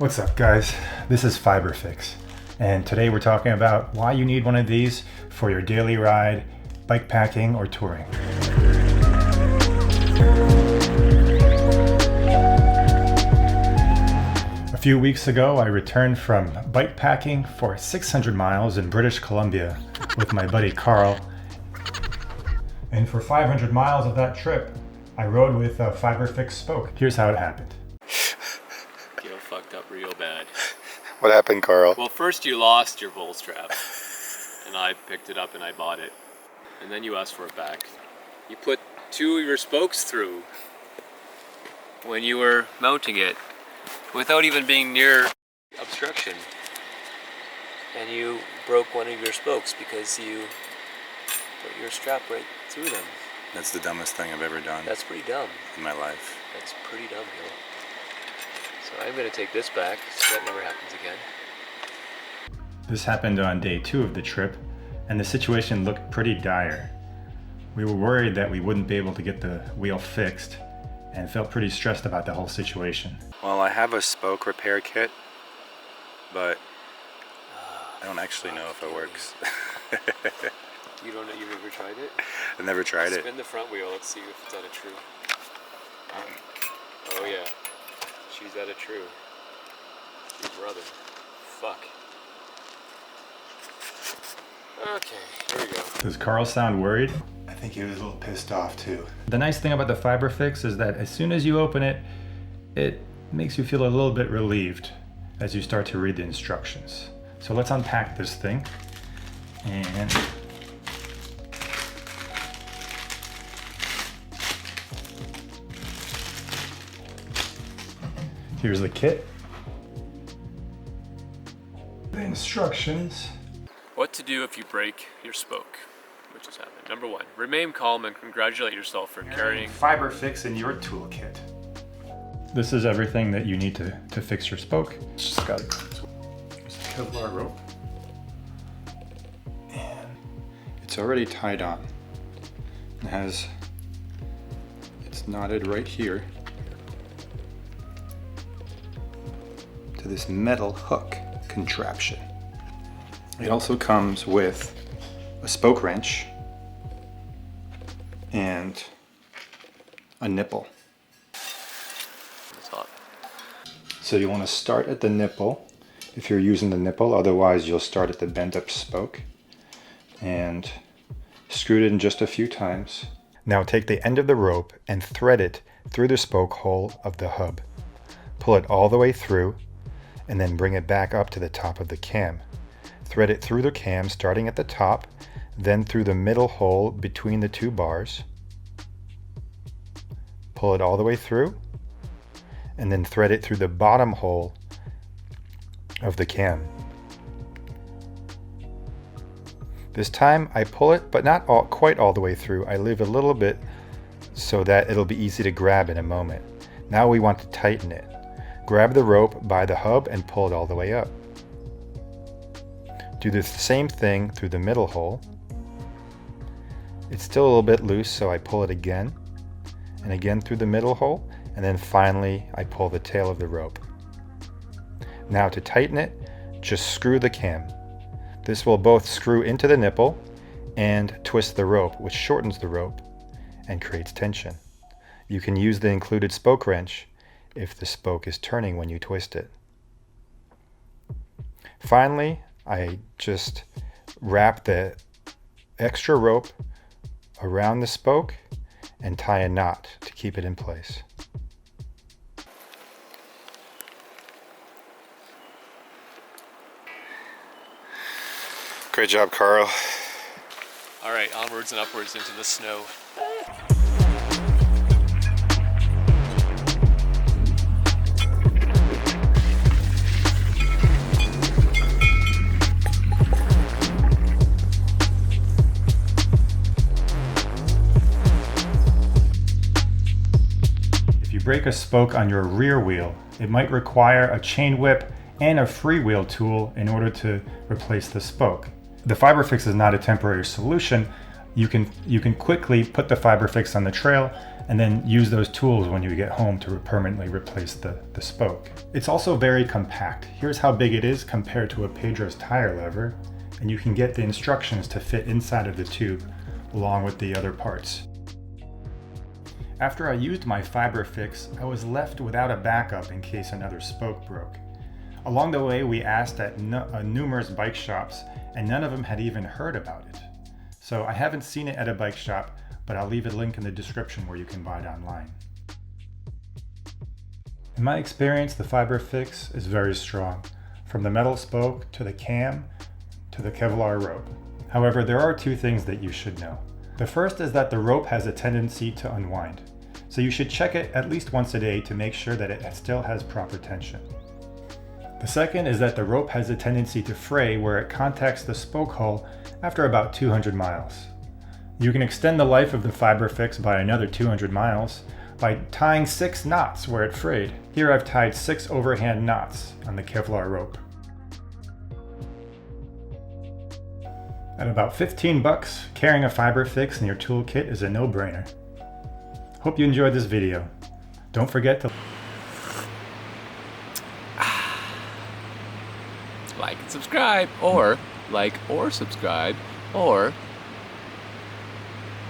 What's up, guys? This is FiberFix, and today we're talking about why you need one of these for your daily ride, bike packing, or touring. A few weeks ago, I returned from bike packing for 600 miles in British Columbia with my buddy Carl. And for 500 miles of that trip, I rode with a FiberFix spoke. Here's how it happened. You fucked up real bad. What happened, Carl? Well, first you lost your bowl strap, and I picked it up and I bought it. And then you asked for it back. You put two of your spokes through when you were mounting it without even being near obstruction. And you broke one of your spokes because you put your strap right through them. That's the dumbest thing I've ever done That's pretty dumb. in my life. That's pretty dumb, Bill. So I'm going to take this back so that never happens again. This happened on day 2 of the trip, and the situation looked pretty dire. We were worried that we wouldn't be able to get the wheel fixed, and felt pretty stressed about the whole situation. Well, I have a spoke repair kit, but I don't actually know if it works. You don't know, you've never tried it? I've never tried it. Spin the front wheel, let's see if it's out of true. Oh yeah, she's out of true. Your brother. Fuck. Okay, here we go. Does Carl sound worried? I think he was a little pissed off too. The nice thing about the FiberFix is that as soon as you open it, it makes you feel a little bit relieved as you start to read the instructions. So let's unpack this thing. And here's the kit. The instructions. What to do if you break your spoke, which has happened. Number 1, remain calm and congratulate yourself for carrying FiberFix in your toolkit. This is everything that you need to fix your spoke. It's just got a Kevlar rope. And it's already tied on. It's knotted right here to this metal hook contraption. It also comes with a spoke wrench and a nipple. It's hot. So you want to start at the nipple if you're using the nipple, otherwise you'll start at the bent up spoke and screw it in just a few times. Now take the end of the rope and thread it through the spoke hole of the hub. Pull it all the way through and then bring it back up to the top of the cam. Thread it through the cam starting at the top, then through the middle hole between the 2 bars. Pull it all the way through and then thread it through the bottom hole of the cam. This time I pull it, but not quite all the way through. I leave a little bit so that it'll be easy to grab in a moment. Now we want to tighten it. Grab the rope by the hub and pull it all the way up. Do the same thing through the middle hole. It's still a little bit loose, so I pull it again and again through the middle hole, and then finally I pull the tail of the rope. Now to tighten it, just screw the cam. This will both screw into the nipple and twist the rope, which shortens the rope and creates tension. You can use the included spoke wrench if the spoke is turning when you twist it. Finally, I just wrap the extra rope around the spoke and tie a knot to keep it in place. Great job, Carl. All right, onwards and upwards into the snow. If you break a spoke on your rear wheel, it might require a chain whip and a freewheel tool in order to replace the spoke. The FiberFix is not a temporary solution. You can quickly put the FiberFix on the trail and then use those tools when you get home to permanently replace the spoke. It's also very compact. Here's how big it is compared to a Pedro's tire lever, and you can get the instructions to fit inside of the tube along with the other parts. After I used my FiberFix, I was left without a backup in case another spoke broke. Along the way, we asked at numerous bike shops, and none of them had even heard about it. So I haven't seen it at a bike shop, but I'll leave a link in the description where you can buy it online. In my experience, the FiberFix is very strong, from the metal spoke to the cam to the Kevlar rope. However, there are two things that you should know. The first is that the rope has a tendency to unwind, so you should check it at least once a day to make sure that it still has proper tension. The second is that the rope has a tendency to fray where it contacts the spoke hull after about 200 miles. You can extend the life of the FiberFix by another 200 miles by tying 6 knots where it frayed. Here I've tied 6 overhand knots on the Kevlar rope. At about 15 bucks, carrying a FiberFix in your toolkit is a no-brainer. Hope you enjoyed this video. Don't forget to Like and subscribe, or like or subscribe, or